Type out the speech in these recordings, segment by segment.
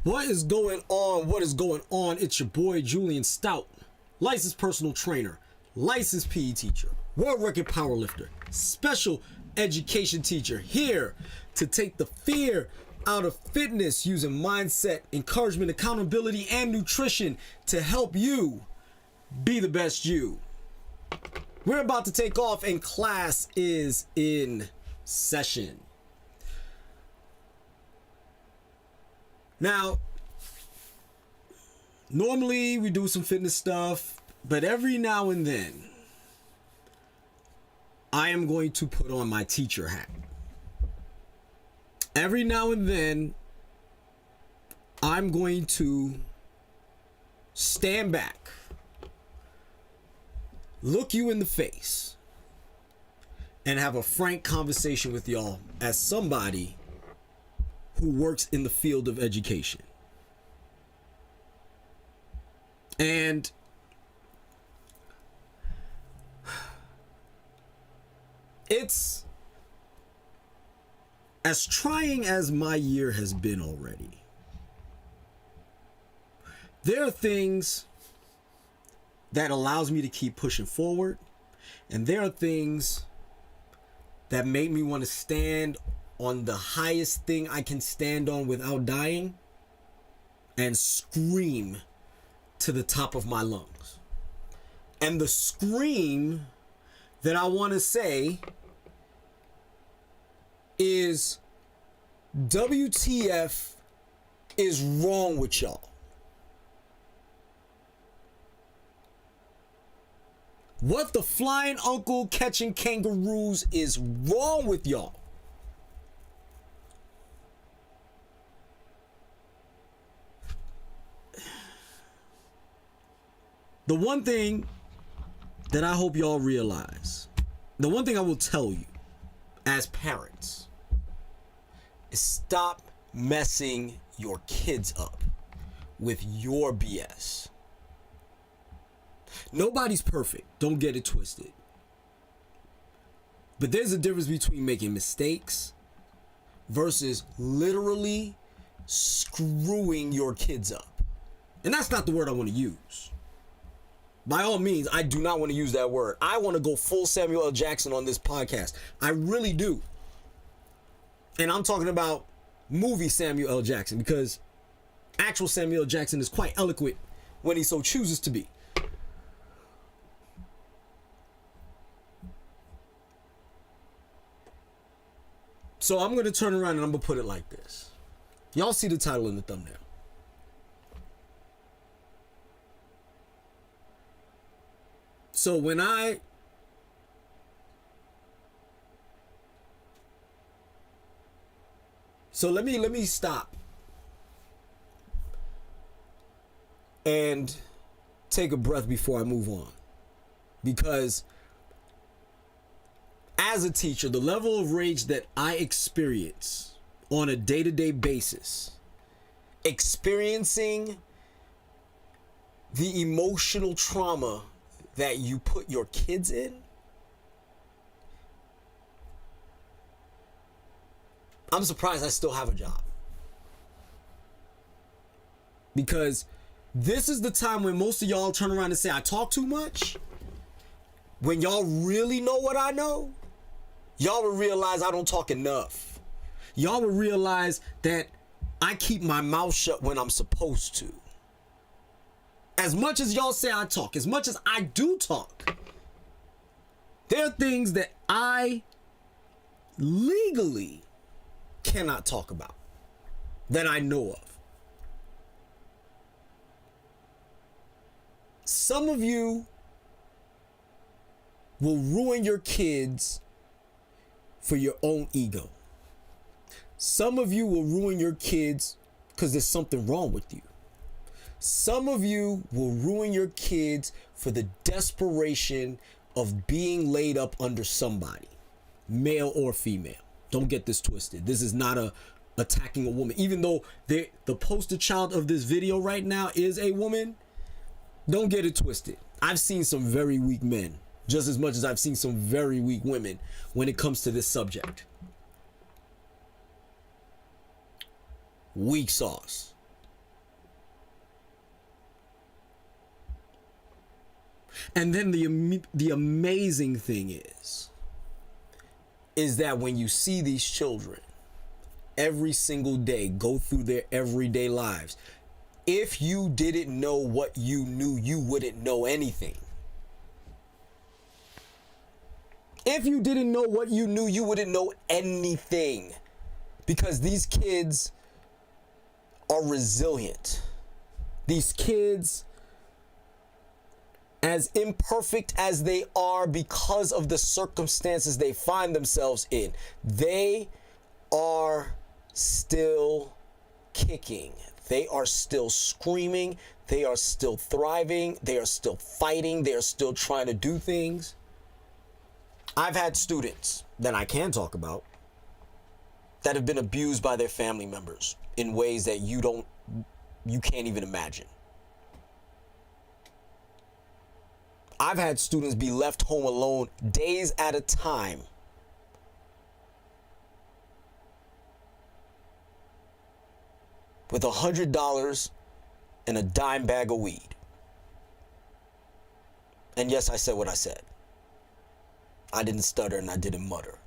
What is going on? What is going on? It's your boy Julien Stoutt, licensed personal trainer, licensed PE teacher, world record powerlifter, special education teacher, here to take the fear out of fitness using mindset, encouragement, accountability, and nutrition to help you be the best you. We're about to take off and class is in session. Now, normally we do some fitness stuff, but every now and then, I am going to put on my teacher hat. Every now and then, I'm going to stand back, look you in the face, and have a frank conversation with y'all as somebody who works in the field of education. And it's as trying as my year has been already. There are things that allows me to keep pushing forward, and there are things that make me want to stand on the highest thing I can stand on without dying and scream to the top of my lungs. And the scream that I want to say is, WTF is wrong with y'all? What the flying uncle catching kangaroos is wrong with y'all? The one thing that I hope y'all realize, the one thing I will tell you as parents, is stop messing your kids up with your BS. Nobody's perfect. Don't get it twisted. But there's a difference between making mistakes versus literally screwing your kids up. And that's not the word I want to use. By all means, I do not want to use that word. I want to go full Samuel L. Jackson on this podcast. I really do. And I'm talking about movie Samuel L. Jackson, because actual Samuel L. Jackson is quite eloquent when he so chooses to be. So I'm going to turn around and I'm going to put it like this. Y'all see the title in the thumbnail. So let me stop and take a breath before I move on. Because as a teacher, the level of rage that I experience on a day-to-day basis, experiencing the emotional trauma that you put your kids in, I'm surprised I still have a job. Because this is the time when most of y'all turn around and say I talk too much. When y'all really know what I know, y'all will realize I don't talk enough. Y'all will realize that I keep my mouth shut when I'm supposed to. As much as y'all say I talk, as much as I do talk, there are things that I legally cannot talk about that I know of. Some of you will ruin your kids for your own ego. Some of you will ruin your kids because there's something wrong with you. Some of you will ruin your kids for the desperation of being laid up under somebody, male or female. Don't get this twisted. This is not attacking a woman. Even though the poster child of this video right now is a woman, don't get it twisted. I've seen some very weak men just as much as I've seen some very weak women when it comes to this subject. Weak sauce. And then the amazing thing is that when you see these children every single day go through their everyday lives, if you didn't know what you knew, you wouldn't know anything. If you didn't know what you knew, you wouldn't know anything. Because these kids are resilient. These kids, as imperfect as they are because of the circumstances they find themselves in, they are still kicking. They are still screaming. They are still thriving. They are still fighting. They are still trying to do things. I've had students that I can talk about that have been abused by their family members in ways that you can't even imagine. I've had students be left home alone days at a time with $100 and a dime bag of weed. And yes, I said what I said. I didn't stutter and I didn't mutter.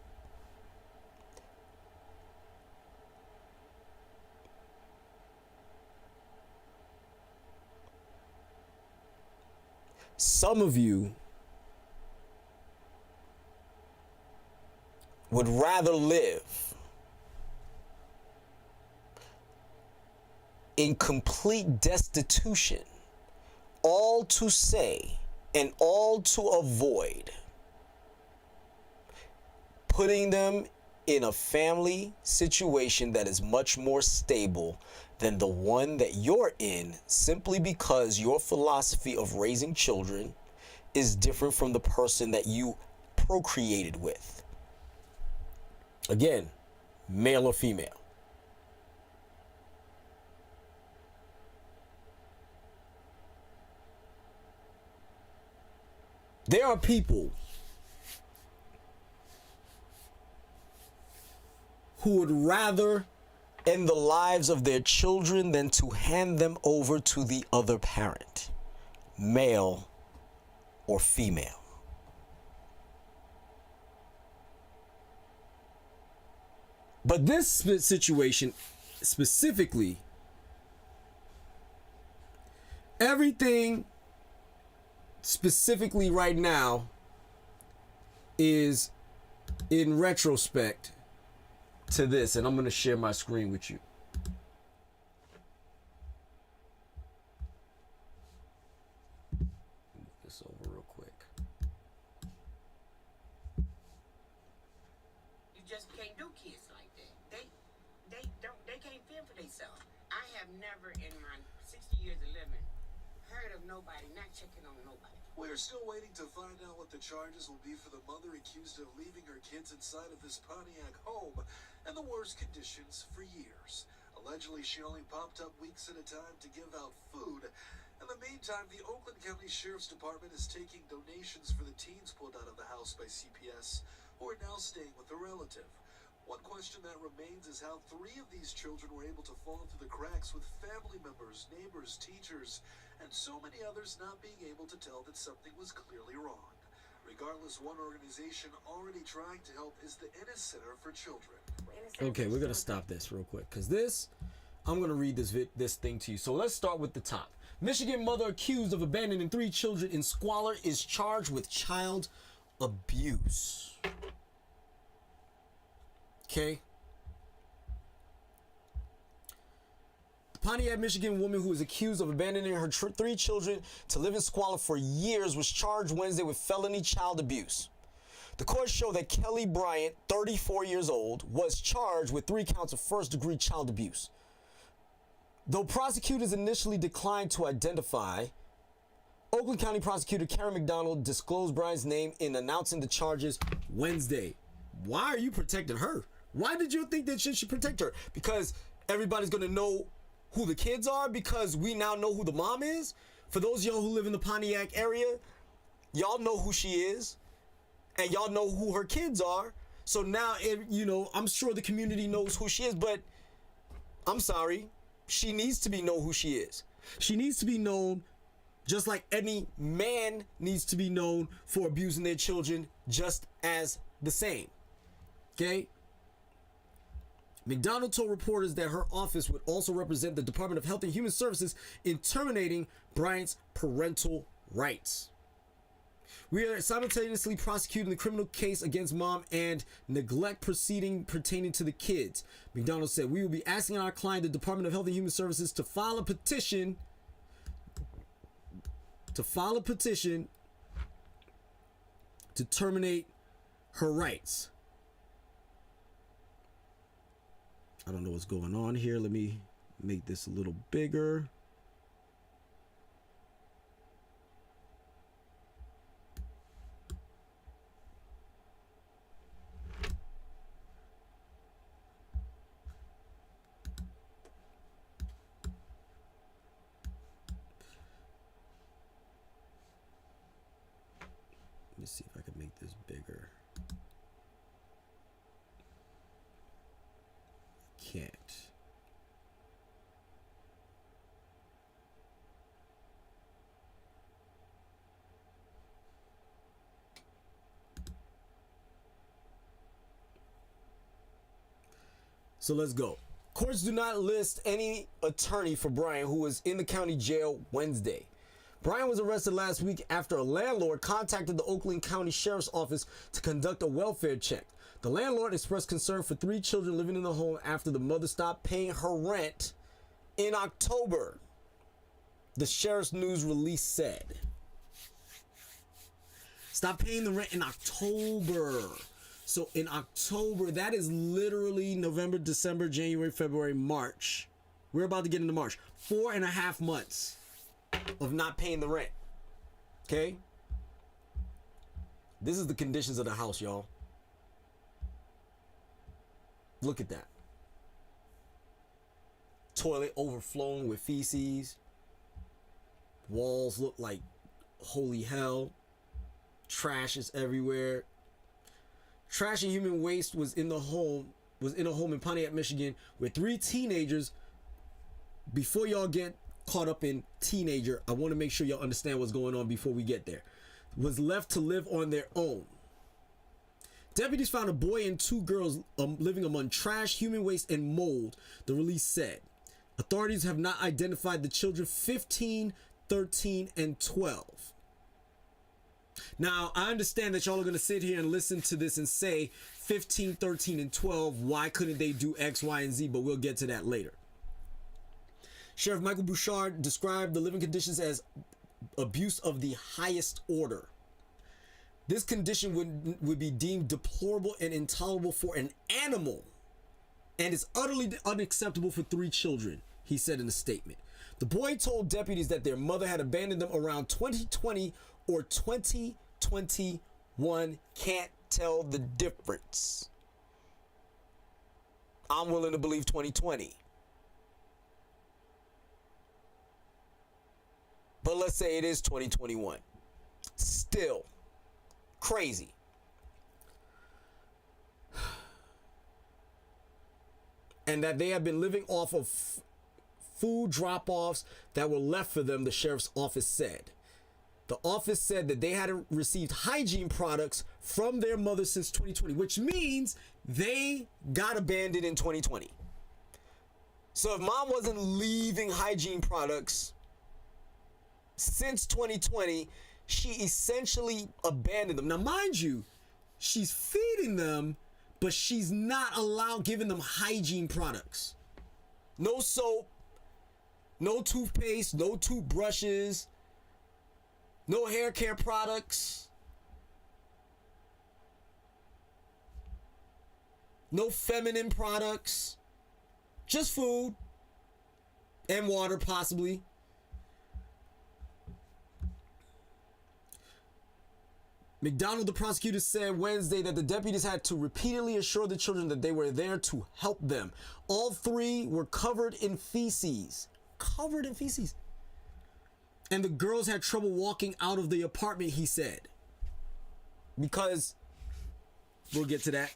Some of you would rather live in complete destitution, all to say and all to avoid putting them in a family situation that is much more stable than the one that you're in, simply because your philosophy of raising children is different from the person that you procreated with. Again, male or female. There are people who would rather end the lives of their children than to hand them over to the other parent, male or female. But this situation specifically, everything specifically right now is in retrospect to this, and I'm going to share my screen with you. Move this over real quick. You just can't do kids like that. They can't fend for themselves. I have never in my 60 years of living heard of nobody not checking on nobody. We're still waiting to find out what the charges will be for the mother accused of leaving her kids inside of this Pontiac home in the worst conditions for years. Allegedly, she only popped up weeks at a time to give out food. In the meantime, the Oakland County Sheriff's Department is taking donations for the teens pulled out of the house by CPS, who are now staying with a relative. One question that remains is how 3 of these children were able to fall through the cracks, with family members, neighbors, teachers, and so many others not being able to tell that something was clearly wrong. Regardless, one organization already trying to help is the Ennis Center for Children. Okay, we're going to stop this real quick, because I'm going to read this thing to you. So let's start with the top. Michigan mother accused of abandoning 3 children in squalor is charged with child abuse. Okay. The Pontiac, Michigan woman who is accused of abandoning her 3 children to live in squalor for years was charged Wednesday with felony child abuse. The court showed that Kelly Bryant, 34 years old, was charged with 3 counts of first-degree child abuse. Though prosecutors initially declined to identify, Oakland County prosecutor Karen McDonald disclosed Bryant's name in announcing the charges Wednesday. Why are you protecting her? Why did you think that she should protect her? Because everybody's going to know who the kids are, because we now know who the mom is? For those of y'all who live in the Pontiac area, y'all know who she is, and y'all know who her kids are. So now, I'm sure the community knows who she is, but I'm sorry, she needs to be known who she is. She needs to be known Just like any man needs to be known for abusing their children, just as the same. Okay? McDonald told reporters that her office would also represent the Department of Health and Human Services in terminating Bryant's parental rights. We are simultaneously prosecuting the criminal case against mom and neglect proceeding pertaining to the kids. McDonald said, we will be asking our client, the Department of Health and Human Services, to file a petition to terminate her rights. I don't know what's going on here. Let me make this a little bigger. Let me see if I can make this bigger. Can't. So let's go. Courts do not list any attorney for Brian, who was in the county jail Wednesday. Brian was arrested last week after a landlord contacted the Oakland County Sheriff's Office to conduct a welfare check. The landlord expressed concern for 3 children living in the home after the mother stopped paying her rent in October, the Sheriff's News release said. Stop paying the rent in October. So in October, that is literally November, December, January, February, March. We're about to get into March. 4.5 months of not paying the rent. Okay? This is the conditions of the house, y'all. Look at that. Toilet overflowing with feces. Walls look like holy hell. Trash is everywhere. Trash and human waste was in a home in Pontiac, Michigan, with 3 teenagers. Before y'all get caught up in teenager, I want to make sure y'all understand what's going on before we get there. Was left to live on their own. Deputies found a boy and 2 girls living among trash, human waste, and mold, the release said. Authorities have not identified the children 15, 13, and 12. Now, I understand that y'all are going to sit here and listen to this and say 15, 13, and 12, why couldn't they do X, Y, and Z? But we'll get to that later. Sheriff Michael Bouchard described the living conditions as abuse of the highest order. This condition would be deemed deplorable and intolerable for an animal and is utterly unacceptable for 3 children, he said in a statement. The boy told deputies that their mother had abandoned them around 2020 or 2021. Can't tell the difference. I'm willing to believe 2020. But let's say it is 2021. Still crazy. And that they have been living off of food drop-offs that were left for them, the sheriff's office said. The office said that they hadn't received hygiene products from their mother since 2020, which means they got abandoned in 2020. So if mom wasn't leaving hygiene products since 2020, she essentially abandoned them. Now, mind you, she's feeding them, but she's not giving them hygiene products. No soap, no toothpaste, no toothbrushes, no hair care products, no feminine products, just food and water possibly. McDonald, the prosecutor, said Wednesday that the deputies had to repeatedly assure the children that they were there to help them. All 3 were covered in feces. Covered in feces. And the girls had trouble walking out of the apartment, he said. Because, we'll get to that.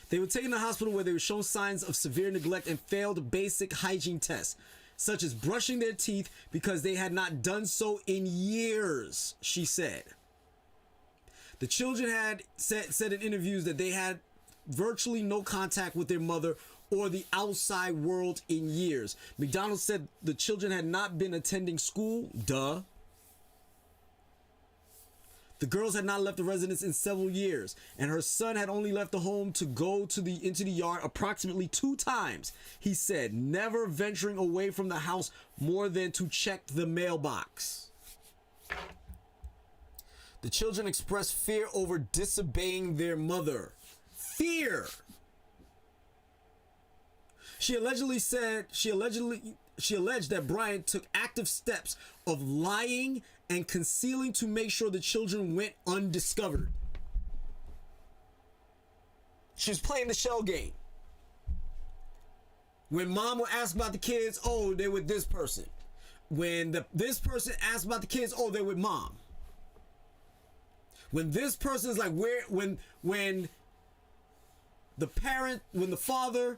They were taken to the hospital where they were shown signs of severe neglect and failed basic hygiene tests. such as brushing their teeth, because they had not done so in years, she said. The children had said in interviews that they had virtually no contact with their mother or the outside world in years. McDonald said the children had not been attending school. Duh. The girls had not left the residence in several years, and her son had only left the home to go into the yard approximately 2 times. He said, never venturing away from the house more than to check the mailbox. The children expressed fear over disobeying their mother. Fear. She alleged that Bryant took active steps of lying and concealing to make sure the children went undiscovered. She was playing the shell game. When mom would ask about the kids, oh, they're with this person. When this person asked about the kids, oh, they're with mom. When this person is like, when the father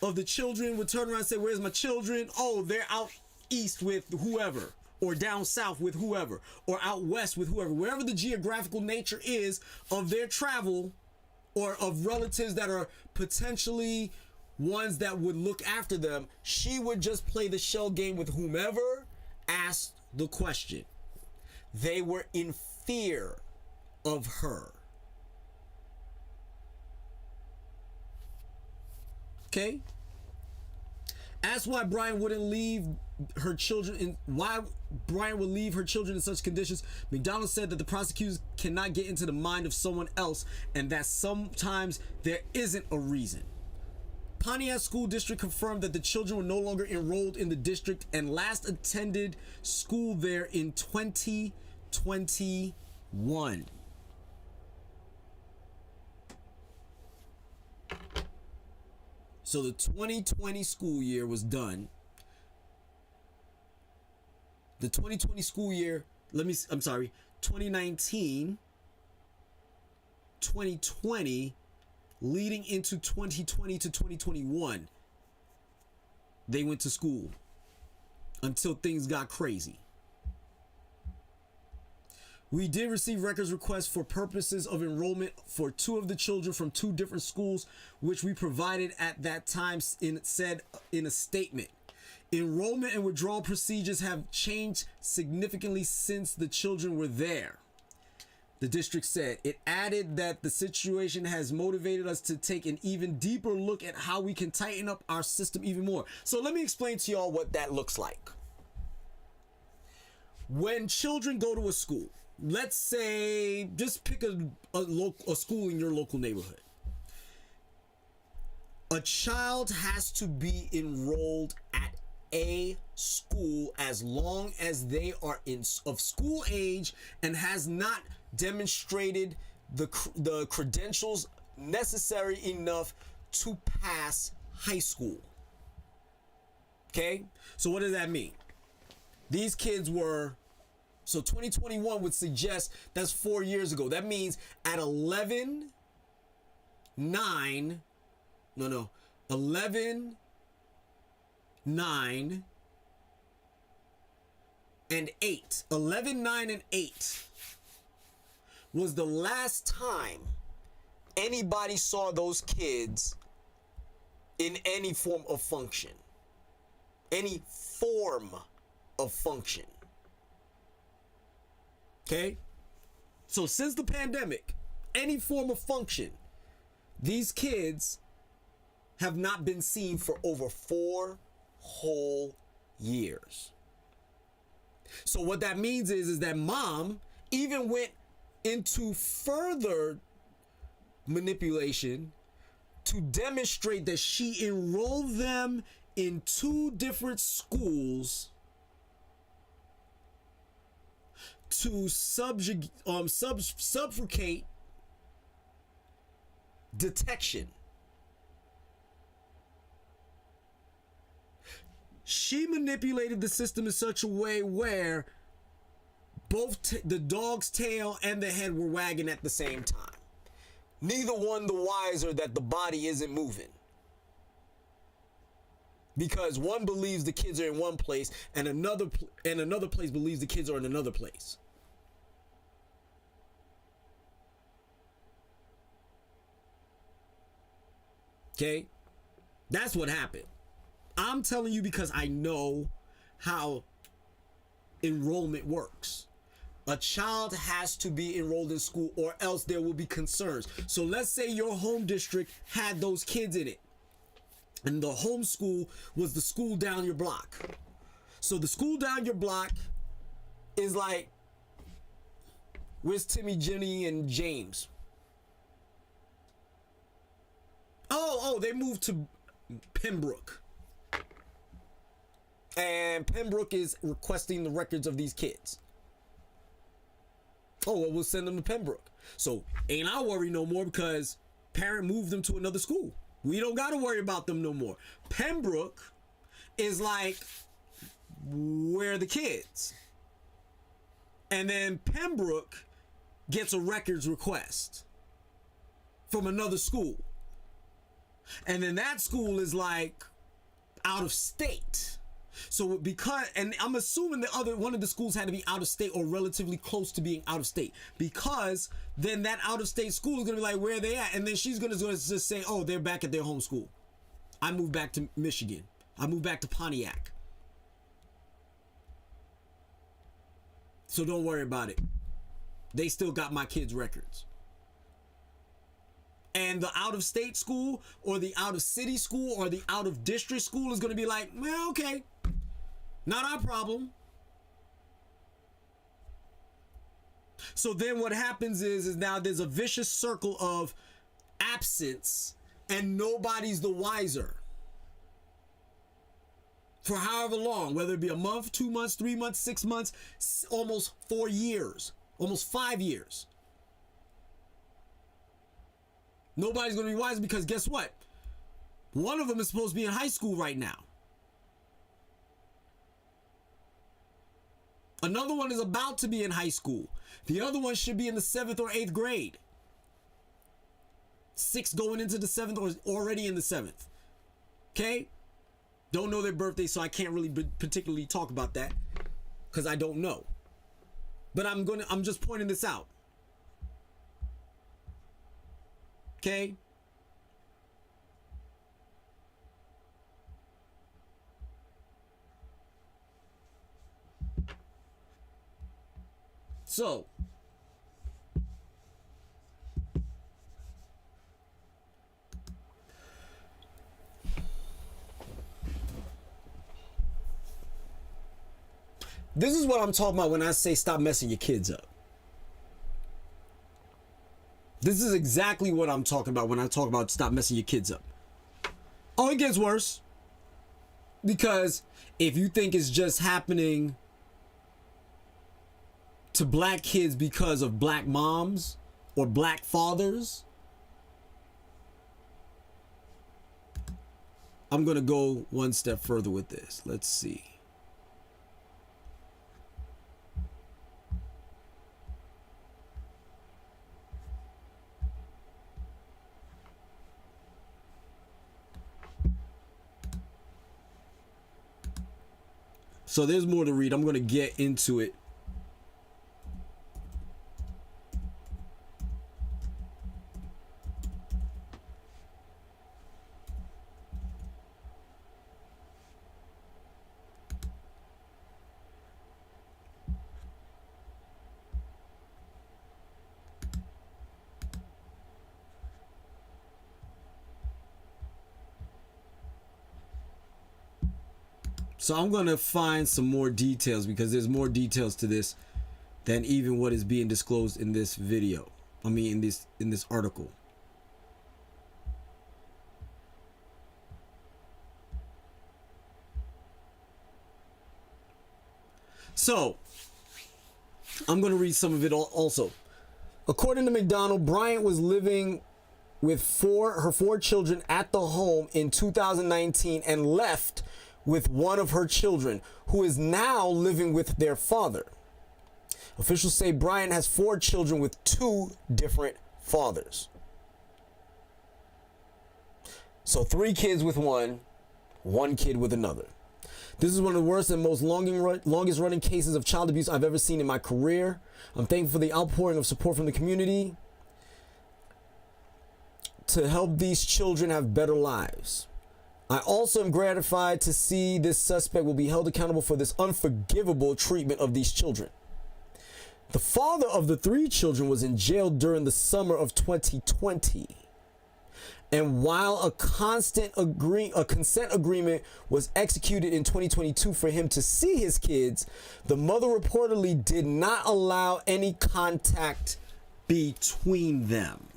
of the children would turn around and say, where's my children? Oh, they're out east with whoever, or down south with whoever, or out west with whoever. Wherever the geographical nature is of their travel, or of relatives that are potentially ones that would look after them, she would just play the shell game with whomever asked the question. They were in fear of her. Okay? Asked why Brian wouldn't leave her children in such conditions, McDonald said that the prosecutors cannot get into the mind of someone else, and that sometimes there isn't a reason. Pontiac School District confirmed that the children were no longer enrolled in the district and last attended school there in 2021. So the 2020 school year was done. The 2020 school year, 2019, 2020, leading into 2020 to 2021, they went to school until things got crazy. We did receive records requests for purposes of enrollment for 2 of the children from 2 different schools, which we provided at that time, said in a statement. Enrollment and withdrawal procedures have changed significantly since the children were there, the district said. It added that the situation has motivated us to take an even deeper look at how we can tighten up our system even more. So let me explain to y'all what that looks like. When children go to a school, let's say, just pick a school in your local neighborhood. A child has to be enrolled at a school as long as they are of school age and has not demonstrated the credentials necessary enough to pass high school. Okay? So what does that mean? These kids were, so 2021 would suggest that's 4 years ago. That means at 11, 9, and 8. 11, 9, and 8 was the last time anybody saw those kids in any form of function. Any form of function. Okay? So since the pandemic, any form of function, these kids have not been seen for over 4 whole years. So what that means is that mom even went into further manipulation to demonstrate that she enrolled them in 2 different schools to suffocate detection. She manipulated the system in such a way where both the dog's tail and the head were wagging at the same time. Neither one the wiser that the body isn't moving. because one believes the kids are in one place and another place believes the kids are in another place. Okay? That's what happened. I'm telling you because I know how enrollment works. A child has to be enrolled in school or else there will be concerns. So let's say your home district had those kids in it. And the home school was the school down your block. So the school down your block is like, where's Timmy, Jenny, and James? Oh, they moved to Pembroke. And Pembroke is requesting the records of these kids. Oh, well, we'll send them to Pembroke. So ain't I worry no more because parent moved them to another school. We don't got to worry about them no more. Pembroke is like where the kids. And then Pembroke gets a records request from another school. And then that school is like out of state. So because, and I'm assuming the other one of the schools had to be out of state or relatively close to being out of state, because then that out of state school is gonna be like, where are they at? And then she's gonna just say, oh, they're back at their home school. I moved back to Michigan. I moved back to Pontiac. So don't worry about it. They still got my kids' records. And the out of state school or the out of city school or the out of district school is gonna be like, well, okay. Not our problem. So then what happens is now there's a vicious circle of absence and nobody's the wiser. For however long, whether it be a month, 2 months, 3 months, 6 months, almost 4 years, almost 5 years. Nobody's going to be wiser because guess what? One of them is supposed to be in high school right now. Another one is about to be in high school. The other one should be in the 7th or 8th grade. 6 going into the 7th or already in the 7th. Okay? Don't know their birthday, so I can't really particularly talk about that because I don't know. But I'm just pointing this out. Okay? So, this is what I'm talking about when I say stop messing your kids up. This is exactly what I'm talking about when I talk about stop messing your kids up. Oh, it gets worse. Because if you think it's just happening to black kids because of black moms or black fathers, I'm going to go one step further with this. Let's see. So there's more to read. I'm going to get into it. So I'm going to find some more details because there's more details to this than even what is being disclosed in this video. I mean, in this article. So I'm going to read some of it also. According to McDonald, Bryant was living with her four children at the home in 2019 and left with one of her children, who is now living with their father. Officials say Bryant has 4 children with 2 different fathers. So 3 kids with one one kid with another. This is one of the worst and most longest running cases of child abuse I've ever seen in my career. I'm thankful for the outpouring of support from the community to help these children have better lives. I also am gratified to see this suspect will be held accountable for this unforgivable treatment of these children. The father of the 3 children was in jail during the summer of 2020. And while a consent agreement was executed in 2022 for him to see his kids, the mother reportedly did not allow any contact between them.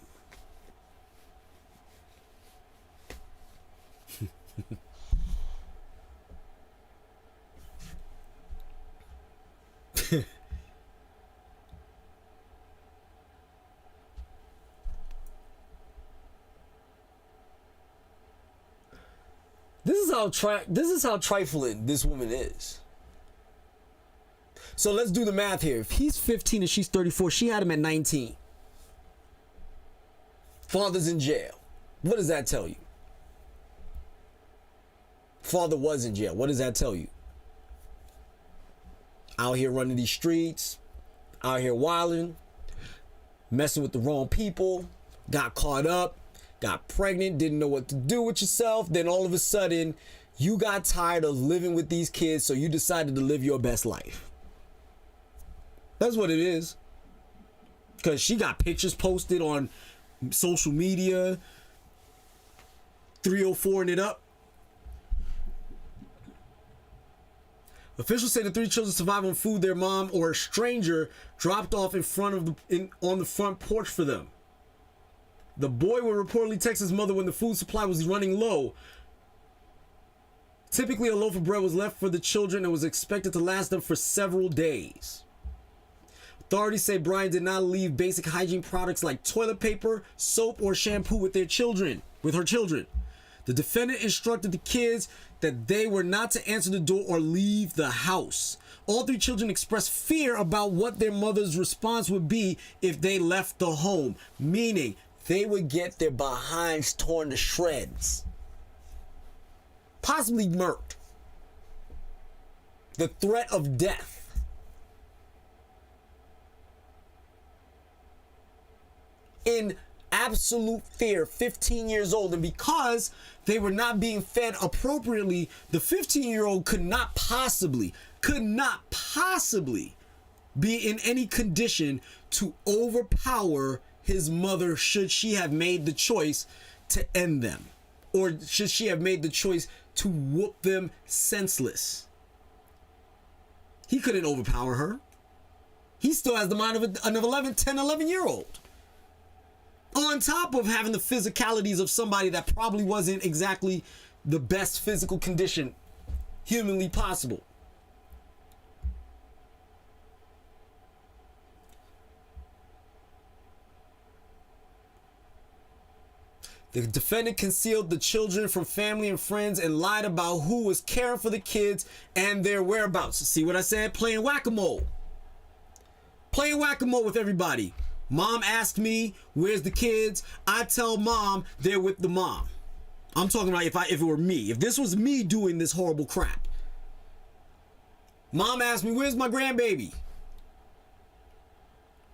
This is how trifling this woman is. So let's do the math here. If he's 15 and she's 34, she had him at 19. Father's in jail. What does that tell you? Father was in jail. What does that tell you? Out here running these streets, out here wilding, messing with the wrong people, got caught up, got pregnant, didn't know what to do with yourself. Then all of a sudden, you got tired of living with these kids, so you decided to live your best life. That's what it is. Because she got pictures posted on social media, 304ing it up. Officials say the 3 children survived on food their mom or a stranger dropped off on the front porch for them. The boy would reportedly text his mother when the food supply was running low. Typically, a loaf of bread was left for the children and was expected to last them for several days. Authorities say Brian did not leave basic hygiene products like toilet paper, soap, or shampoo with her children. The defendant instructed the kids that they were not to answer the door or leave the house. All 3 children expressed fear about what their mother's response would be if they left the home, meaning they would get their behinds torn to shreds, possibly murdered. The threat of death. In absolute fear, 15 years old, and because they were not being fed appropriately, the 15-year-old could not possibly be in any condition to overpower his mother should she have made the choice to end them, or should she have made the choice to whoop them senseless. He couldn't overpower her. He still has the mind of an 11-year-old. On top of having the physicalities of somebody that probably wasn't exactly the best physical condition humanly possible. The defendant concealed the children from family and friends and lied about who was caring for the kids and their whereabouts. See what I said? Playing whack-a-mole. Playing whack-a-mole with everybody. Mom asked me, where's the kids? I tell mom they're with the mom. I'm talking about if it were me. If this was me doing this horrible crap. Mom asked me, where's my grandbaby?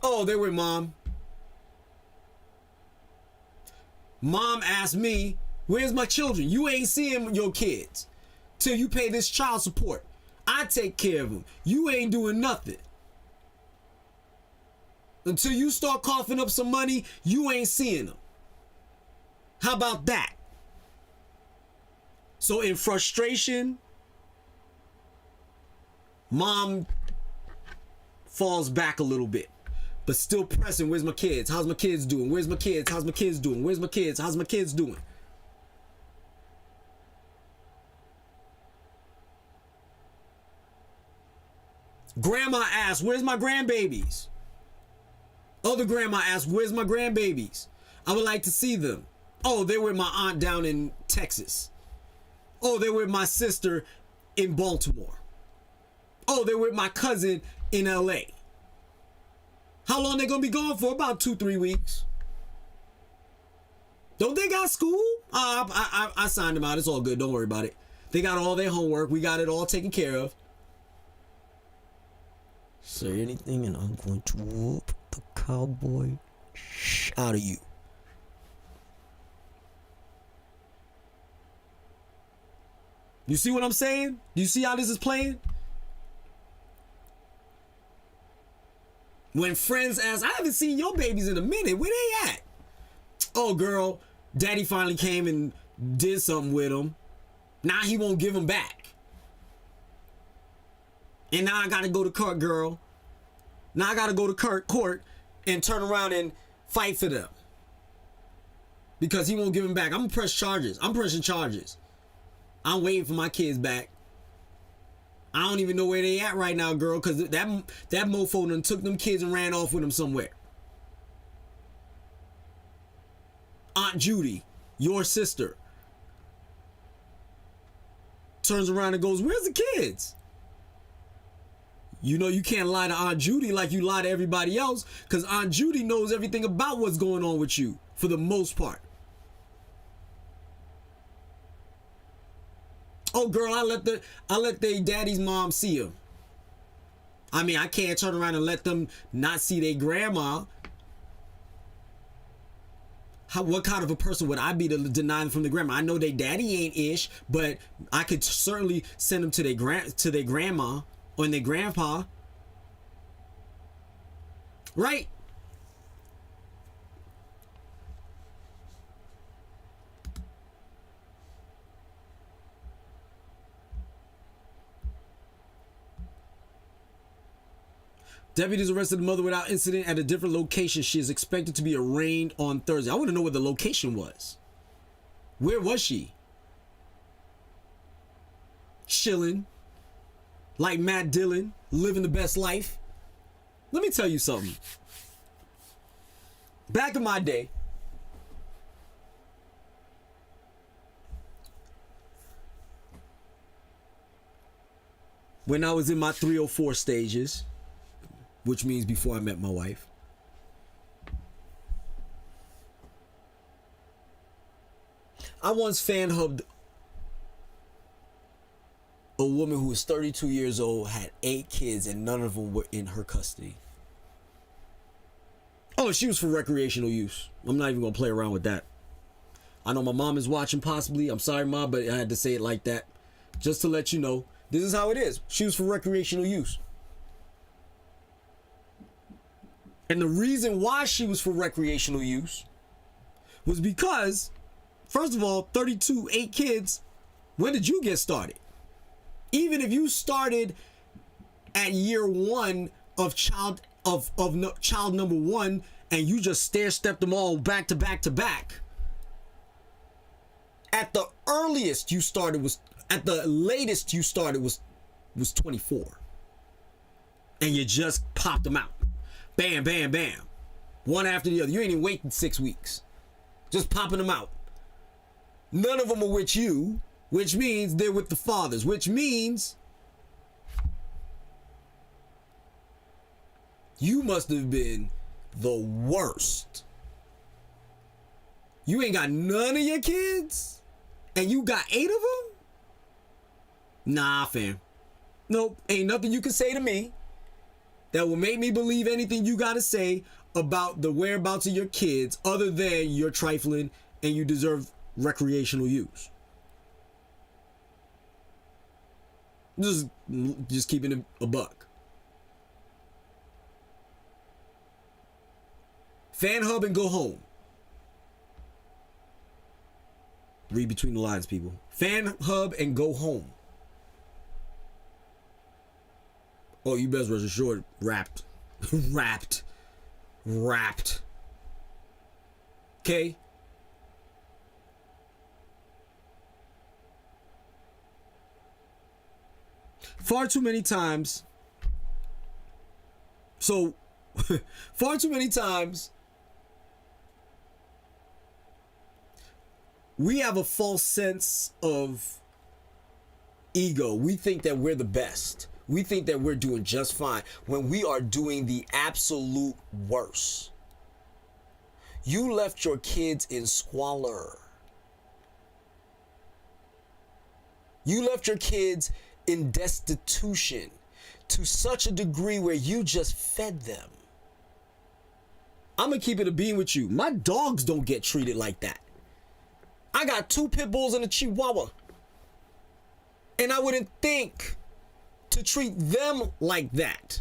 Oh, they're with mom. Mom asked me, where's my children? You ain't seeing your kids till you pay this child support. I take care of them. You ain't doing nothing. Until you start coughing up some money, you ain't seeing them. How about that? So in frustration, mom falls back a little bit, but still pressing, where's my kids? How's my kids doing? Where's my kids? How's my kids doing? Where's my kids? How's my kids doing? Grandma asks, where's my grandbabies? Other grandma asks, where's my grandbabies? I would like to see them. Oh, they're with my aunt down in Texas. Oh, they're with my sister in Baltimore. Oh, they're with my cousin in LA. How long they gonna be gone for? About 2-3 weeks. Don't they got school? I signed them out. It's all good. Don't worry about it. They got all their homework. We got it all taken care of. Say anything and I'm going to whoop the cowboy out of you. You see what I'm saying? Do you see how this is playing? When friends ask, I haven't seen your babies in a minute. Where they at? Oh, girl, daddy finally came and did something with them. Now he won't give them back. And now I got to go to court, girl. Now I got to go to court and turn around and fight for them. Because he won't give them back. I'm going to press charges. I'm pressing charges. I'm waiting for my kids back. I don't even know where they at right now, girl, because that mofo done took them kids and ran off with them somewhere. Aunt Judy, your sister, turns around and goes, where's the kids? You know you can't lie to Aunt Judy like you lie to everybody else, because Aunt Judy knows everything about what's going on with you, for the most part. Oh, girl, I let their daddy's mom see him. I mean, I can't turn around and let them not see their grandma. What kind of a person would I be to deny them from the grandma? I know their daddy ain't ish, but I could certainly send them to their grandma or their grandpa. Right? Deputies arrested the mother without incident at a different location. She is expected to be arraigned on Thursday. I want to know what the location was. Where was she? Chilling. Like Matt Dillon. Living the best life. Let me tell you something. Back in my day, when I was in my 304 stages, which means before I met my wife, I once fan hubbed a woman who was 32 years old, had 8 kids, and none of them were in her custody. Oh, she was for recreational use. I'm not even gonna play around with that. I know my mom is watching possibly. I'm sorry, Mom, but I had to say it like that. Just to let you know, this is how it is. She was for recreational use. And the reason why she was for recreational use was because, first of all, 32, 8 kids, when did you get started? Even if you started at year 1 of child number 1 and you just stair-stepped them all back to back to back, at the earliest you started was, at the latest you started was 24. And you just popped them out. Bam, bam, bam. One after the other. You ain't even waiting 6 weeks. Just popping them out. None of them are with you, which means they're with the fathers, which means you must have been the worst. You ain't got none of your kids and you got 8 of them? Nah, fam. Nope, ain't nothing you can say to me that will make me believe anything you gotta say about the whereabouts of your kids other than you're trifling and you deserve recreational use. Just keeping it a buck. Fan hub and go home. Read between the lines, people. Fan hub and go home. Oh, you best rest assured, wrapped. Wrapped. Okay? Far too many times. Far too many times, we have a false sense of ego. We think that we're the best. We think that we're doing just fine when we are doing the absolute worst. You left your kids in squalor. You left your kids in destitution to such a degree where you just fed them. I'm gonna keep it a beam with you. My dogs don't get treated like that. I got 2 pit bulls and a chihuahua. And I wouldn't think to treat them like that.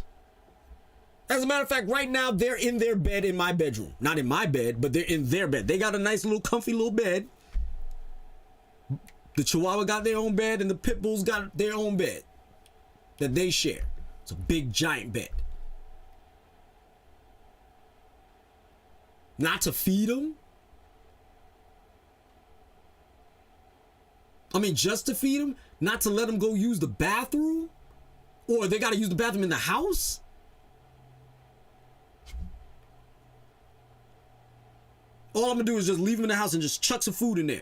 As a matter of fact, right now, they're in their bed in my bedroom. Not in my bed, but they're in their bed. They got a nice little comfy little bed. The chihuahua got their own bed and the pit bulls got their own bed that they share. It's a big giant bed. Not to feed them. I mean, just to feed them, not to let them go use the bathroom, or they got to use the bathroom in the house. All I'm gonna do is just leave them in the house and just chuck some food in there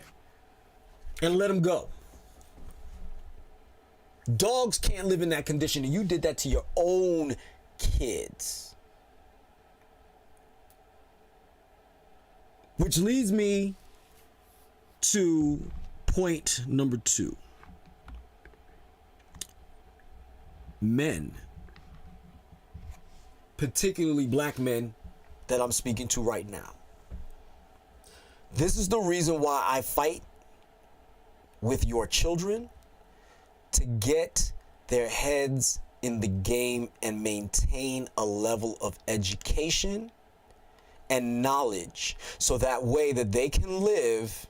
and let them go. Dogs can't live in that condition, and you did that to your own kids. Which leads me to point number 2. Men, particularly black men that I'm speaking to right now. This is the reason why I fight with your children to get their heads in the game and maintain a level of education and knowledge, so that way that they can live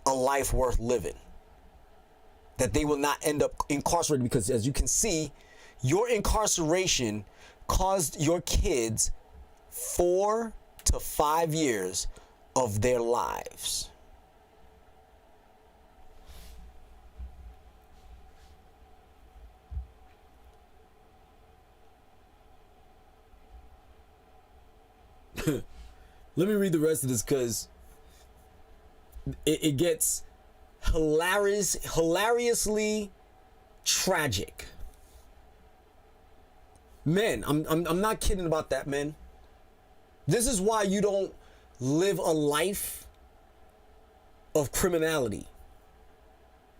a life worth living, that they will not end up incarcerated, because as you can see, your incarceration caused your kids 4 to 5 years of their lives. Let me read the rest of this, because it gets hilariously tragic. Men, I'm not kidding about that, men. This is why you don't live a life of criminality.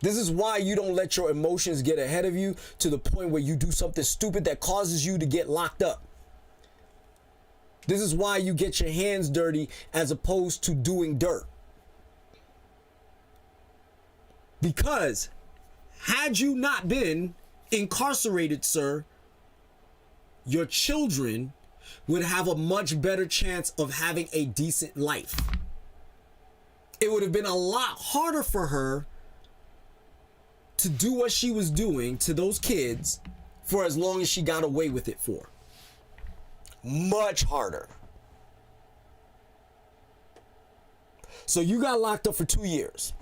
This is why you don't let your emotions get ahead of you to the point where you do something stupid that causes you to get locked up. This is why you get your hands dirty as opposed to doing dirt. Because had you not been incarcerated, sir, your children would have a much better chance of having a decent life. It would have been a lot harder for her to do what she was doing to those kids for as long as she got away with it for. Much harder. So you got locked up for 2 years.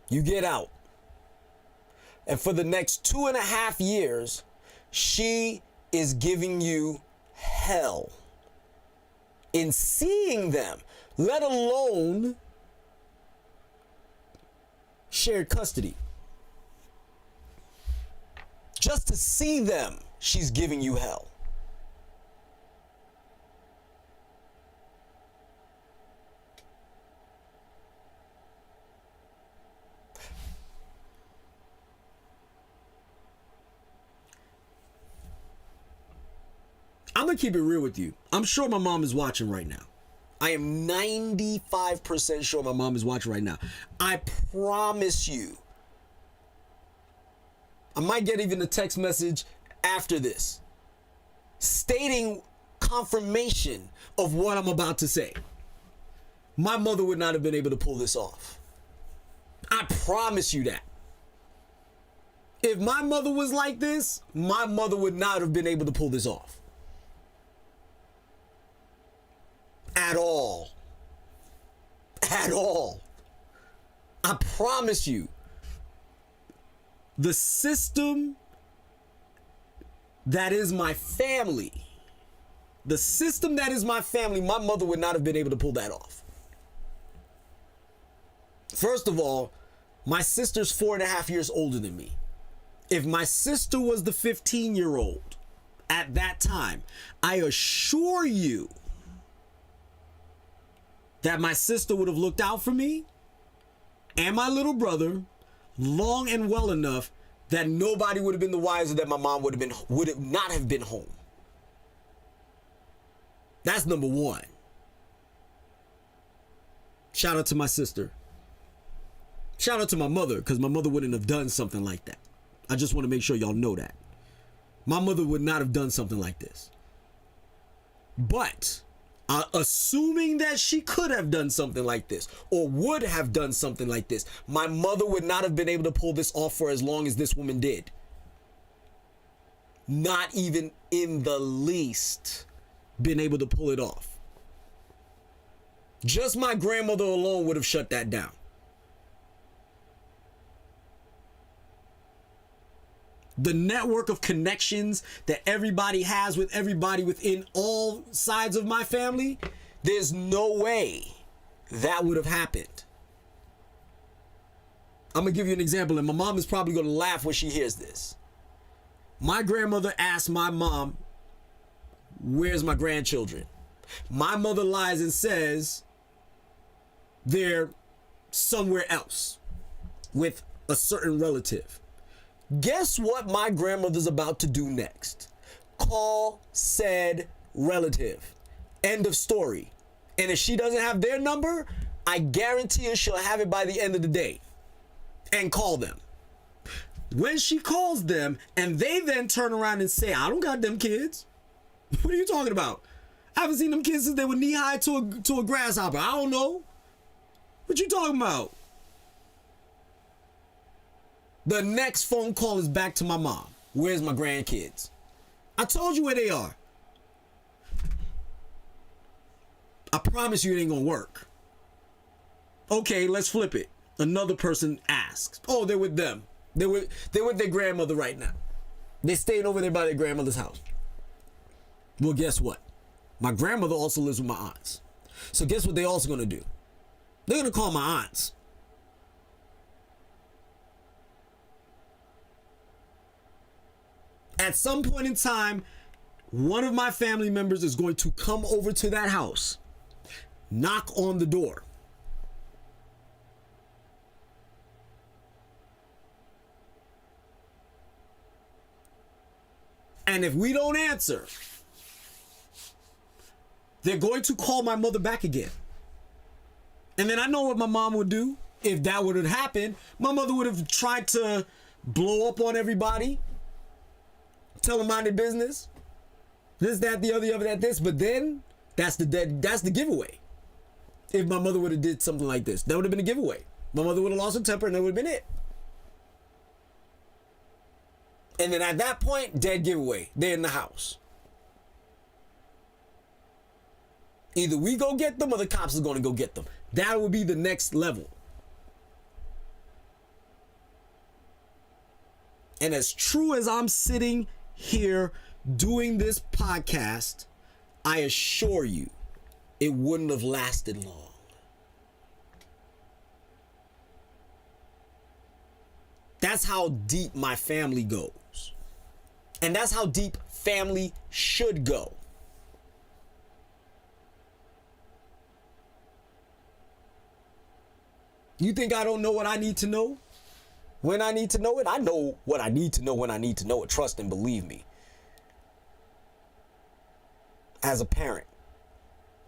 You get out. And for the next 2.5 years, she is giving you hell in seeing them, let alone shared custody. Just to see them, she's giving you hell. I'm gonna keep it real with you. I'm sure my mom is watching right now. I am 95% sure my mom is watching right now. I promise you. I might get even a text message after this stating confirmation of what I'm about to say. My mother would not have been able to pull this off. I promise you that. If my mother was like this, my mother would not have been able to pull this off. At all. At all. I promise you. The system that is my family. The system that is my family, my mother would not have been able to pull that off. First of all, my sister's 4.5 years older than me. If my sister was the 15-year-old at that time, I assure you that my sister would have looked out for me and my little brother long and well enough that nobody would have been the wiser, that my mom would not have been home. That's number one. Shout out to my sister. Shout out to my mother, because my mother wouldn't have done something like that. I just want to make sure y'all know that. My mother would not have done something like this. But assuming that she could have done something like this, or would have done something like this, my mother would not have been able to pull this off for as long as this woman did. Not even in the least been able to pull it off. Just my grandmother alone would have shut that down. The network of connections that everybody has with everybody within all sides of my family, there's no way that would have happened. I'm going to give you an example, and my mom is probably going to laugh when she hears this. My grandmother asked my mom, "Where's my grandchildren?" My mother lies and says they're somewhere else with a certain relative. Guess what my grandmother's about to do next? Call said relative. End of story. And if she doesn't have their number, I guarantee you she'll have it by the end of the day and call them. When she calls them and they then turn around and say, "I don't got them kids." What are you talking about? I haven't seen them kids since they were knee high to a grasshopper. I don't know. What you talking about? The next phone call is back to my mom. "Where's my grandkids?" I told you where they are. I promise you it ain't gonna work. Okay, let's flip it. Another person asks. "Oh, they're with them. They're with their grandmother right now. They're staying over there by their grandmother's house." Well, guess what? My grandmother also lives with my aunts. So guess what they're also gonna do? They're gonna call my aunts. At some point in time, one of my family members is going to come over to that house, knock on the door. And if we don't answer, they're going to call my mother back again. And then I know what my mom would do if that would have happened. My mother would have tried to blow up on everybody, tell them mind their business, this, that, the other, that, this. But then that's the giveaway. If my mother would have did something like this, that would have been a giveaway. My mother would have lost her temper, and that would have been it. And then at that point, dead giveaway. They're in the house. Either we go get them or the cops is going to go get them. That would be the next level. And as true as I'm sitting here doing this podcast, I assure you it wouldn't have lasted long. That's how deep my family goes. And that's how deep family should go. You think I don't know what I need to know? When I need to know it? I know what I need to know when I need to know it. Trust and believe me. As a parent,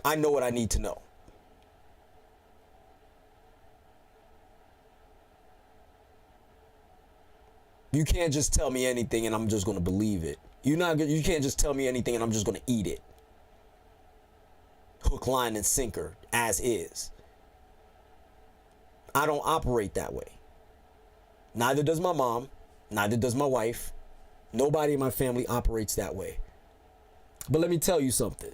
I know what I need to know. You can't just tell me anything and I'm just going to believe it. You can't just tell me anything and I'm just going to eat it. Hook, line, and sinker, as is. I don't operate that way. Neither does my mom. Neither does my wife. Nobody in my family operates that way. But let me tell you something.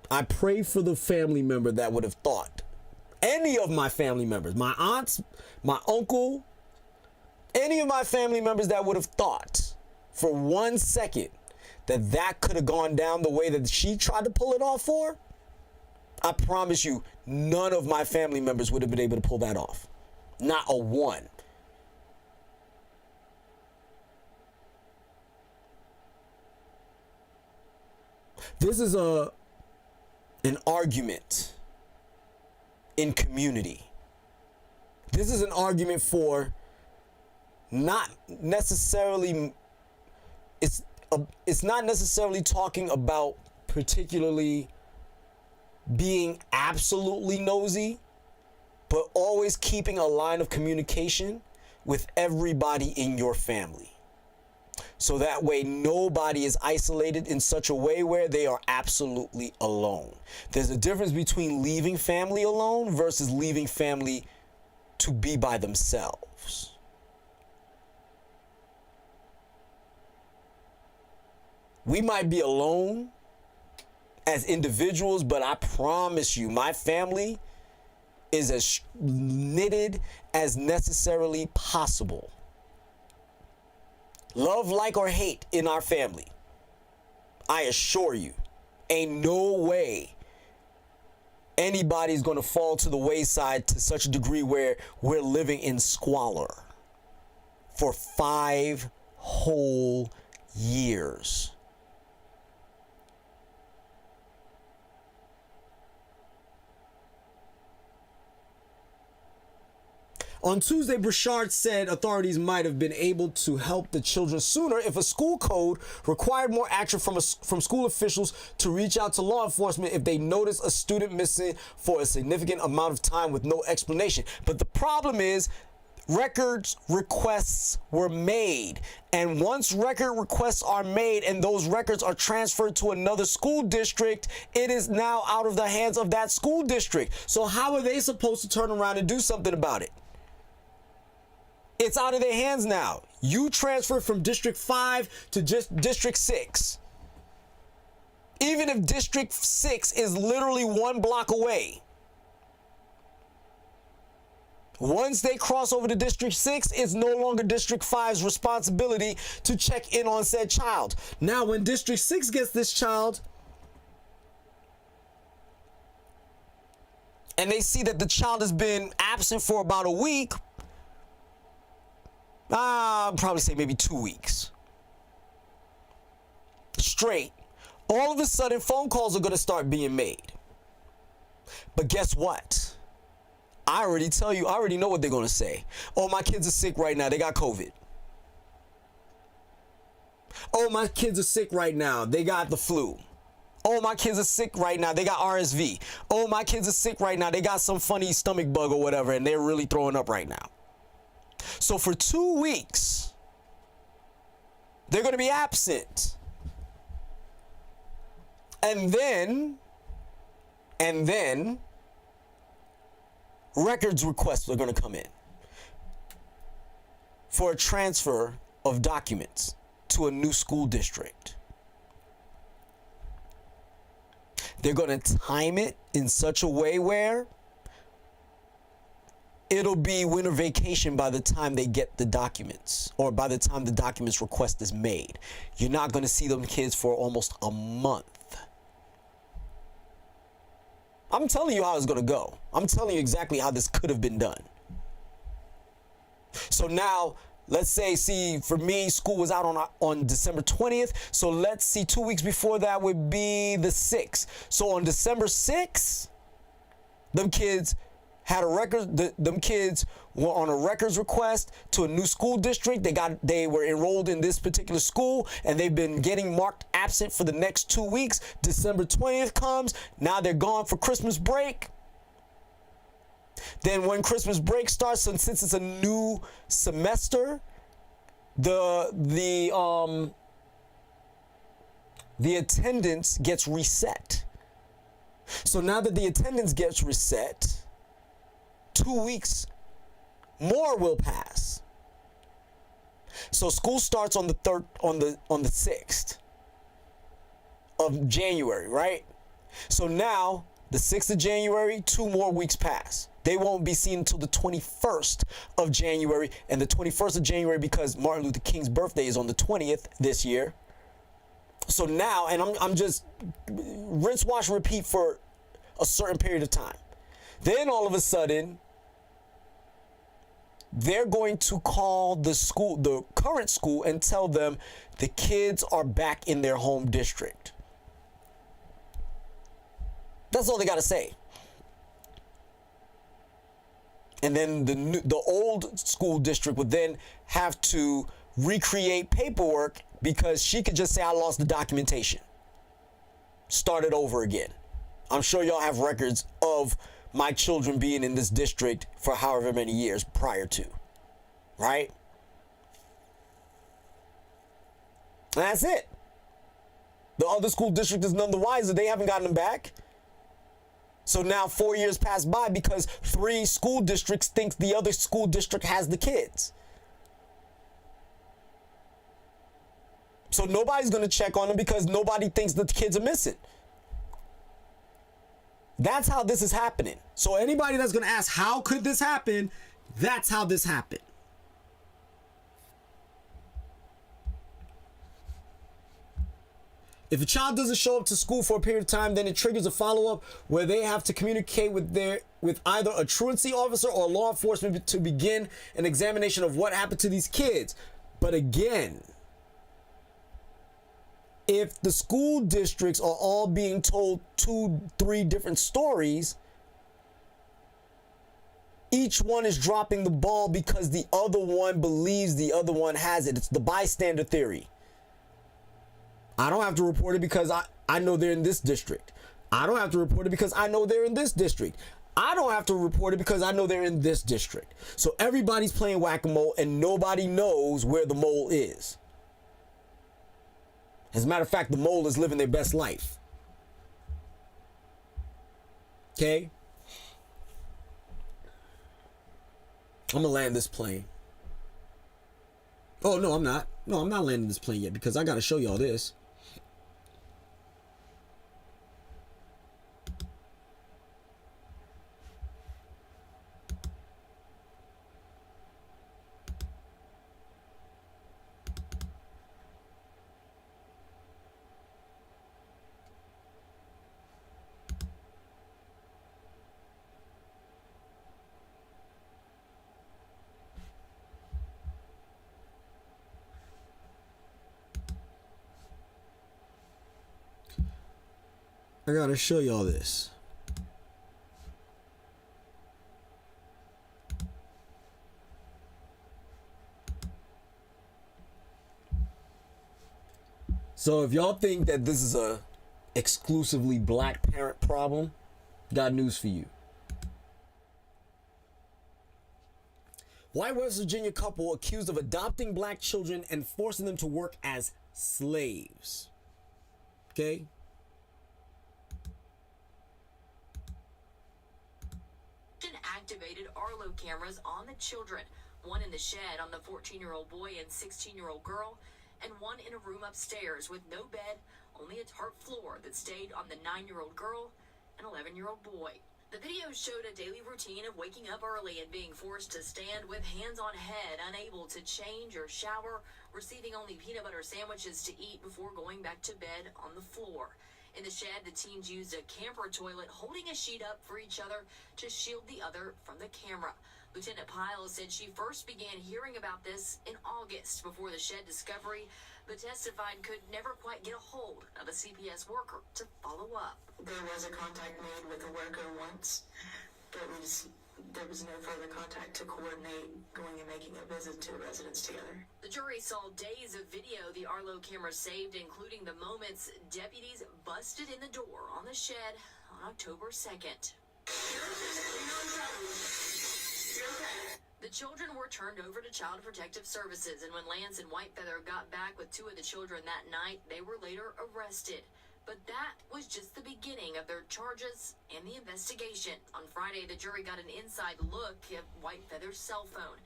I pray for the family member that would have thought, any of my family members, my aunts, my uncle, any of my family members that would have thought for 1 second that could have gone down the way that she tried to pull it off for, I promise you, none of my family members would have been able to pull that off. Not a one. This is an argument in community. This is an argument for not necessarily, it's not necessarily talking about particularly being absolutely nosy, but always keeping a line of communication with everybody in your family. So that way nobody is isolated in such a way where they are absolutely alone. There's a difference between leaving family alone versus leaving family to be by themselves. We might be alone as individuals, but I promise you, my family is as knitted as necessarily possible. Love, like, or hate in our family. I assure you, ain't no way anybody's gonna fall to the wayside to such a degree where we're living in squalor for 5 whole years. On Tuesday, Burchard said authorities might have been able to help the children sooner if a school code required more action from school officials to reach out to law enforcement if they notice a student missing for a significant amount of time with no explanation. But the problem is, records requests were made, and once record requests are made and those records are transferred to another school district, it is now out of the hands of that school district. So how are they supposed to turn around and do something about it? It's out of their hands now. You transfer from District 5 to just District 6. Even if District 6 is literally 1 block away. Once they cross over to District 6, it's no longer District 5's responsibility to check in on said child. Now, when District 6 gets this child, and they see that the child has been absent for about a week, I'll probably say maybe 2 weeks straight, all of a sudden phone calls are going to start being made. But guess what? I already know what they're going to say. Oh, my kids are sick right now. They got COVID. Oh, my kids are sick right now. They got the flu. Oh, my kids are sick right now. They got RSV. Oh, my kids are sick right now. They got some funny stomach bug or whatever, and they're really throwing up right now. So for 2 weeks, they're going to be absent. And then records requests are going to come in for a transfer of documents to a new school district. They're going to time it in such a way where it'll be winter vacation by the time they get the documents, or by the time the documents request is made. You're not going to see them kids for almost a month. I'm telling you how it's going to go. I'm telling you exactly how this could have been done. So now, let's say, for me, school was out on December 20th. So let's see, 2 weeks before that would be the 6th. So on December 6th, them kids had a record. Them kids were on a records request to a new school district. They were enrolled in this particular school, and they've been getting marked absent for the next 2 weeks. December 20th comes. Now they're gone for Christmas break. Then when Christmas break starts, and since it's a new semester, the attendance gets reset. So now that the attendance gets reset, 2 weeks more will pass. So school starts on the 6th of January, right? So now the 6th of January, 2 more weeks pass. They won't be seen until the 21st of January, and the 21st of January, because Martin Luther King's birthday is on the 20th this year. So now, and I'm just rinse, wash, repeat for a certain period of time. Then all of a sudden, they're going to call the current school, and tell them the kids are back in their home district. That's all they got to say. And then the old school district would then have to recreate paperwork because she could just say, I lost the documentation. Start it over again. I'm sure y'all have records of my children being in this district for however many years prior to. Right? And that's it. The other school district is none the wiser. They haven't gotten them back. So now 4 years pass by because 3 school districts think the other school district has the kids. So nobody's going to check on them because nobody thinks that the kids are missing. That's how this is happening. So anybody that's going to ask, how could this happen? That's how this happened. If a child doesn't show up to school for a period of time, then it triggers a follow-up where they have to communicate with either a truancy officer or law enforcement to begin an examination of what happened to these kids. But again, if the school districts are all being told 2-3 different stories, each one is dropping the ball because the other one believes the other one has it. It's the bystander theory. I don't have to report it because I know they're in this district. I don't have to report it because I know they're in this district. I don't have to report it because I know they're in this district. So everybody's playing whack-a-mole and nobody knows where the mole is. As a matter of fact, the mole is living their best life. Okay? I'm going to land this plane. Oh, no, I'm not. No, I'm not landing this plane yet because I got to show y'all this. I gotta show y'all this. So if y'all think that this is a exclusively black parent problem, got news for you. White West Virginia couple accused of adopting black children and forcing them to work as slaves. Okay? Activated Arlo cameras on the children, one in the shed on the 14-year-old boy and 16-year-old girl, and one in a room upstairs with no bed, only a tarp floor that stayed on the 9-year-old girl and 11-year-old boy. The video showed a daily routine of waking up early and being forced to stand with hands on head, unable to change or shower, receiving only peanut butter sandwiches to eat before going back to bed on the floor. In the shed, the teens used a camper toilet, holding a sheet up for each other to shield the other from the camera. Lieutenant Piles said she first began hearing about this in August before the shed discovery, but testified could never quite get a hold of a CPS worker to follow up. There was a contact made with a worker once, but there was no further contact to coordinate going and making a visit to a residence together. The jury saw days of video the Arlo camera saved, including the moments deputies busted in the door on the shed on October 2nd. The children were turned over to Child Protective Services, and when Lance and Whitefeather got back with 2 of the children that night, they were later arrested. But that was just the beginning of their charges and the investigation. On Friday, the jury got an inside look at Whitefeather's cell phone.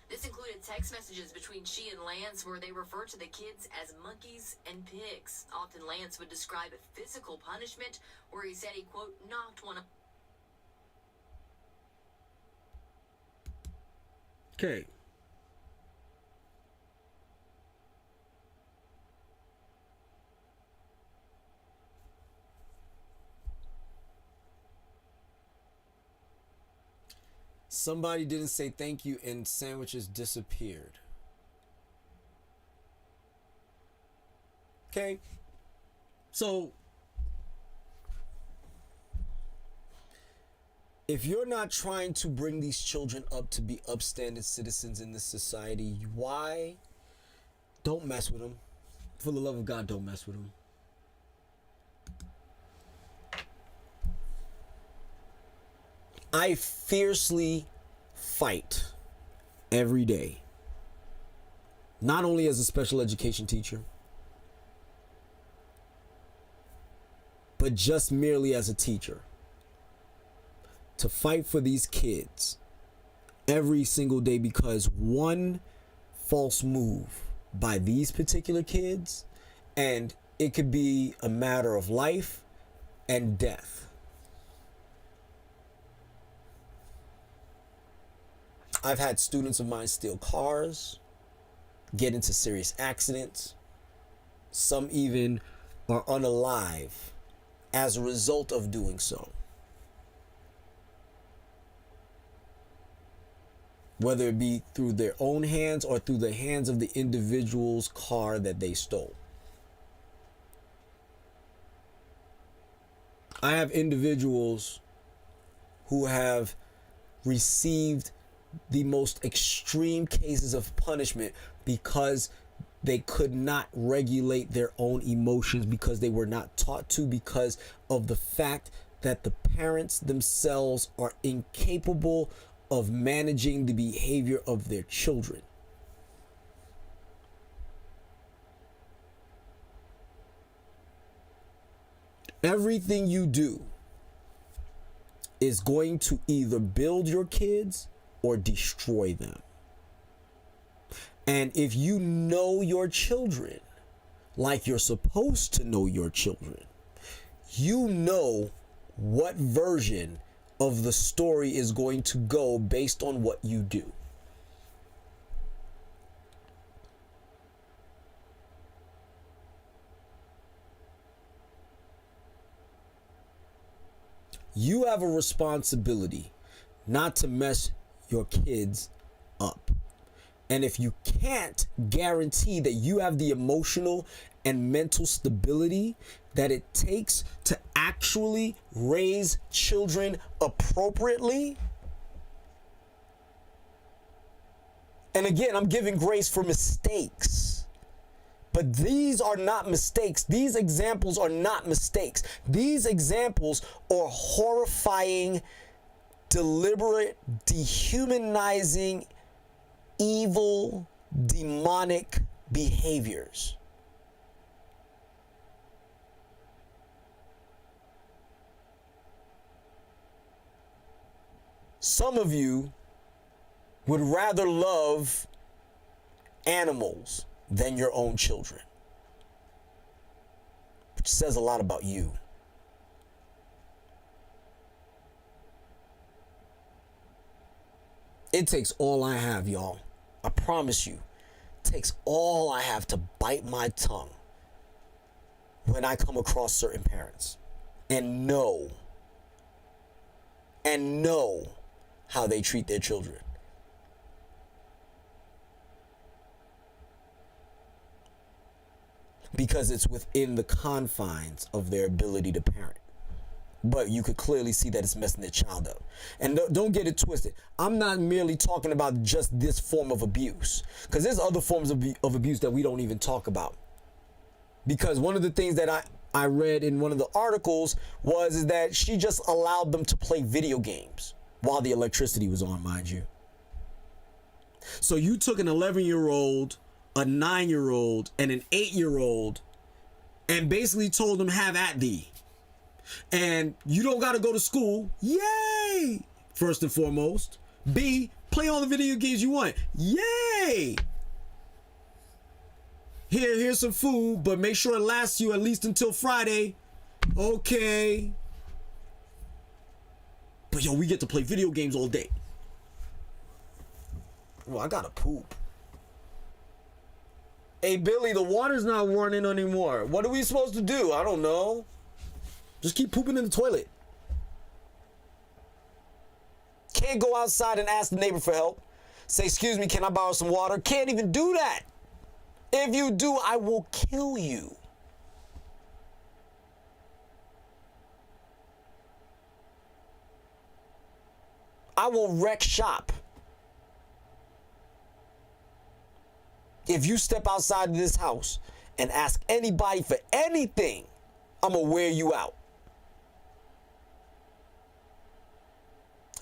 This included text messages between she and Lance where they referred to the kids as monkeys and pigs. Often Lance would describe physical punishment where he said he, quote, knocked one of... Okay. Somebody didn't say thank you and sandwiches disappeared. Okay. So if you're not trying to bring these children up to be upstanding citizens in this society, why? Don't mess with them. For the love of God, don't mess with them. I fiercely fight every day, not only as a special education teacher, but just merely as a teacher, to fight for these kids every single day, because one false move by these particular kids, and it could be a matter of life and death. I've had students of mine steal cars, get into serious accidents. Some even are unalive as a result of doing so. Whether it be through their own hands or through the hands of the individual's car that they stole. I have individuals who have received the most extreme cases of punishment because they could not regulate their own emotions, because they were not taught to, because of the fact that the parents themselves are incapable of managing the behavior of their children. Everything you do is going to either build your kids or destroy them. And if you know your children like you're supposed to know your children, you know what version of the story is going to go based on what you do. You have a responsibility not to mess your kids up. And if you can't guarantee that you have the emotional and mental stability that it takes to actually raise children appropriately, and again, I'm giving grace for mistakes, but these are not mistakes. These examples are not mistakes. These examples are horrifying, deliberate, dehumanizing, evil, demonic behaviors. Some of you would rather love animals than your own children, which says a lot about you. It takes all I have, y'all. I promise you, it takes all I have to bite my tongue when I come across certain parents and know how they treat their children. Because it's within the confines of their ability to parent. But you could clearly see that it's messing their child up. And don't get it twisted. I'm not merely talking about just this form of abuse, because there's other forms of abuse that we don't even talk about. Because one of the things that I read in one of the articles was that she just allowed them to play video games while the electricity was on, mind you. So you took an 11-year-old, a 9-year-old, and an 8-year-old and basically told them, have at thee. And you don't got to go to school. Yay! First and foremost. B, play all the video games you want. Yay! Here's some food, but make sure it lasts you at least until Friday. Okay. But yo, we get to play video games all day. Well, I gotta poop. Hey, Billy, the water's not running anymore. What are we supposed to do? I don't know. Just keep pooping in the toilet. Can't go outside and ask the neighbor for help. Say, excuse me, can I borrow some water? Can't even do that. If you do, I will kill you. I will wreck shop. If you step outside of this house and ask anybody for anything, I'm going to wear you out.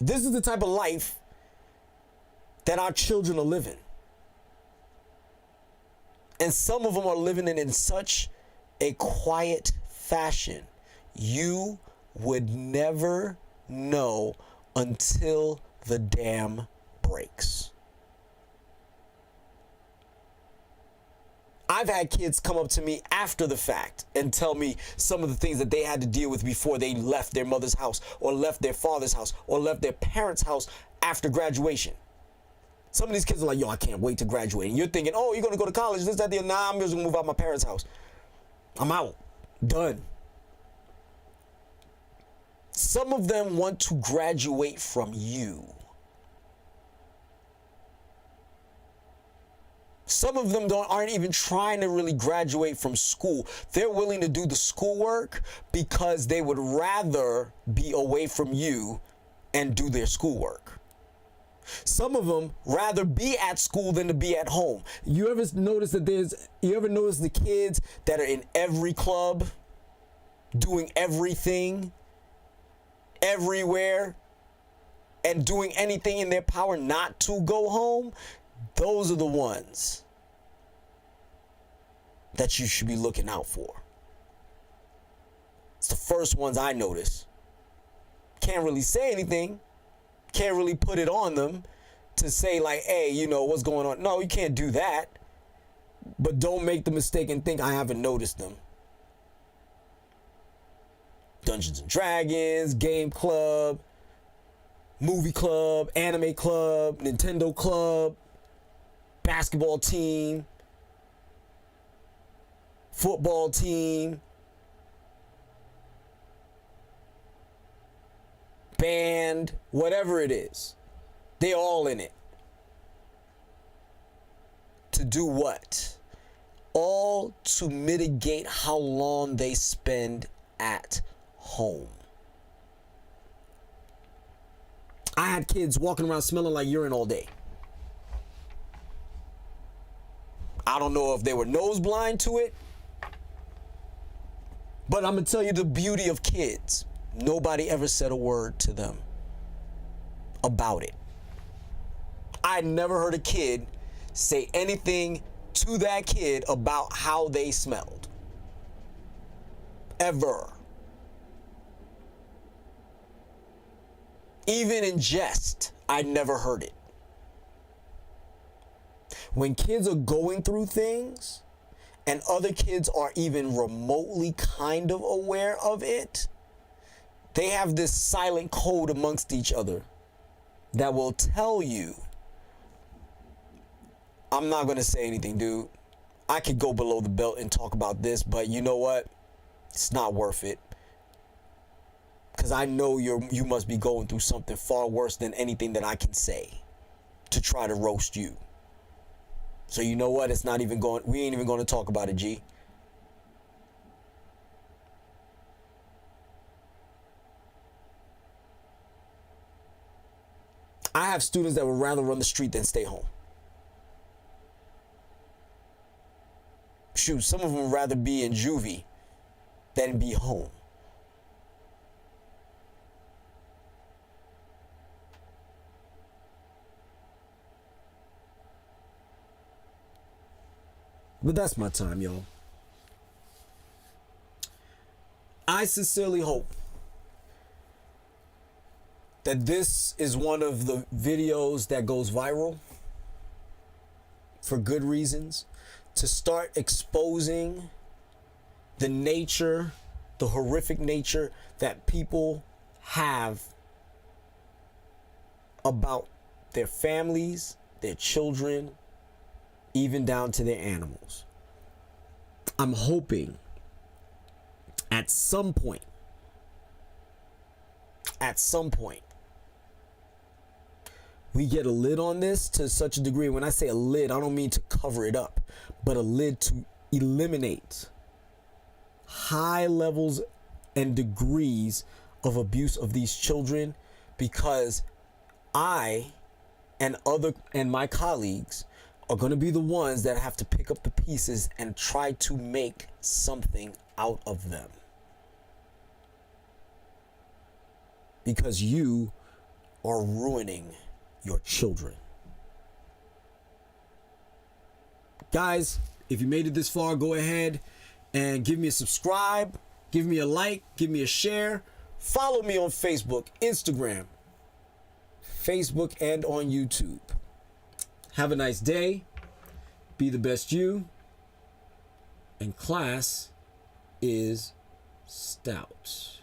This is the type of life that our children are living. And some of them are living it in such a quiet fashion. You would never know until the dam breaks. I've had kids come up to me after the fact and tell me some of the things that they had to deal with before they left their mother's house or left their father's house or left their parents' house after graduation. Some of these kids are like, yo, I can't wait to graduate. And you're thinking, oh, you're going to go to college, this, that, the other. Nah, I'm just going to move out my parents' house. I'm out. Done. Some of them want to graduate from you. Some of them aren't even trying to really graduate from school. They're willing to do the schoolwork because they would rather be away from you and do their schoolwork. Some of them rather be at school than to be at home. You ever notice the kids that are in every club, doing everything, everywhere, and doing anything in their power not to go home? Those are the ones that you should be looking out for. It's the first ones I notice. Can't really say anything. Can't really put it on them to say like, hey, you know, what's going on? No, you can't do that. But don't make the mistake and think I haven't noticed them. Dungeons and Dragons, game club, movie club, anime club, Nintendo club, basketball team, football team, band, whatever it is. They're all in it. To do what? All to mitigate how long they spend at home. I had kids walking around smelling like urine all day. I don't know if they were nose blind to it, but I'm going to tell you the beauty of kids. Nobody ever said a word to them about it. I never heard a kid say anything to that kid about how they smelled. Ever. Even in jest, I never heard it. When kids are going through things and other kids are even remotely kind of aware of it, they have this silent code amongst each other that will tell you, I'm not going to say anything, dude. I could go below the belt and talk about this, but you know what? It's not worth it. Because I know you must be going through something far worse than anything that I can say to try to roast you. So you know what? We ain't even going to talk about it, G. I have students that would rather run the street than stay home. Shoot, some of them would rather be in juvie than be home. But that's my time, y'all. I sincerely hope that this is one of the videos that goes viral for good reasons, to start exposing the nature, the horrific nature that people have about their families, their children, even down to their animals. I'm hoping at some point, we get a lid on this to such a degree. When I say a lid, I don't mean to cover it up, but a lid to eliminate high levels and degrees of abuse of these children, because I and my colleagues are going to be the ones that have to pick up the pieces and try to make something out of them. Because you are ruining your children. Guys, if you made it this far, go ahead and give me a subscribe, give me a like, give me a share. Follow me on Facebook, Instagram, and on YouTube. Have a nice day. Be the best you. And class is Stoutt.